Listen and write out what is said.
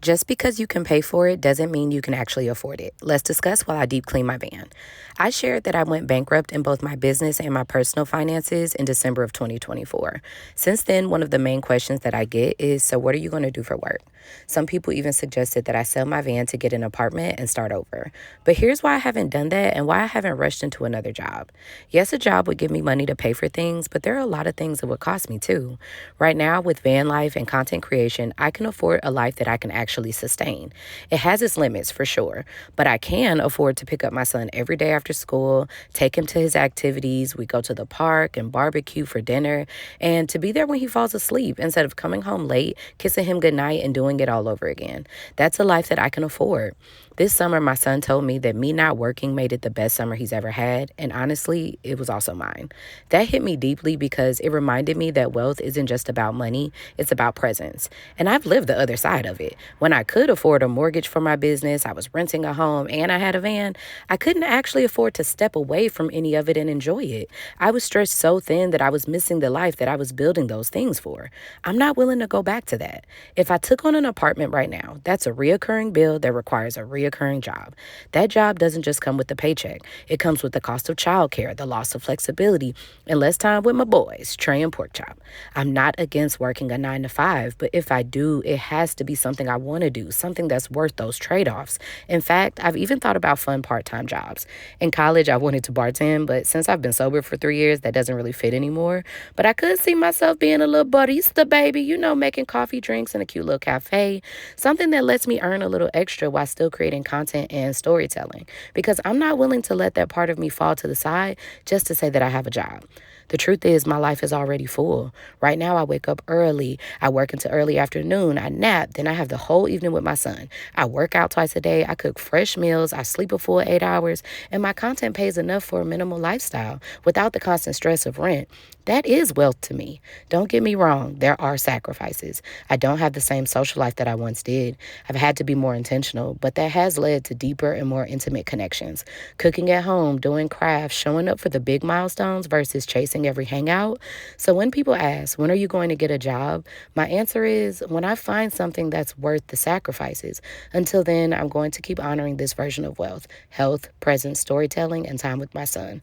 Just because you can pay for it doesn't mean you can actually afford it. Let's discuss while I deep clean my van. I shared that I went bankrupt in both my business and my personal finances in December of 2024. Since then, one of the main questions that I get is, so what are you going to do for work? Some people even suggested that I sell my van to get an apartment and start over. But here's why I haven't done that and why I haven't rushed into another job. Yes, a job would give me money to pay for things, but there are a lot of things that would cost me too. Right now, with van life and content creation, I can afford a life that I can actually sustain. It has its limits for sure, but I can afford to pick up my son every day after school, take him to his activities, we go to the park and barbecue for dinner, and to be there when he falls asleep instead of coming home late, kissing him goodnight and doing it all over again. That's a life that I can afford. This summer, my son told me that me not working made it the best summer he's ever had, and honestly, it was also mine. That hit me deeply because it reminded me that wealth isn't just about money, it's about presence. And I've lived the other side of it. When I could afford a mortgage for my business, I was renting a home, and I had a van, I couldn't actually afford to step away from any of it and enjoy it. I was stretched so thin that I was missing the life that I was building those things for. I'm not willing to go back to that. If I took on an apartment right now, that's a reoccurring bill that requires a reoccurring job. That job doesn't just come with the paycheck. It comes with the cost of childcare, the loss of flexibility, and less time with my boys, Trey and Pork Chop. I'm not against working a 9 to 5, but if I do, it has to be something I want to do, something that's worth those trade-offs. In fact, I've even thought about fun part-time jobs. In college, I wanted to bartend, but since I've been sober for 3 years, that doesn't really fit anymore. But I could see myself being a little barista, baby, making coffee drinks in a cute little cafe, something that lets me earn a little extra while still creating content and storytelling, because I'm not willing to let that part of me fall to the side just to say that I have a job. The truth is, my life is already full. Right now, I wake up early. I work into early afternoon. I nap. Then I have the whole evening with my son. I work out twice a day. I cook fresh meals. I sleep a full 8 hours. And my content pays enough for a minimal lifestyle without the constant stress of rent. That is wealth to me. Don't get me wrong. There are sacrifices. I don't have the same social life that I once did. I've had to be more intentional, but that has led to deeper and more intimate connections. Cooking at home, doing crafts, showing up for the big milestones versus chasing every hangout. So when people ask, when are you going to get a job? My answer is when I find something that's worth the sacrifices. Until then, I'm going to keep honoring this version of wealth, health, presence, storytelling, and time with my son.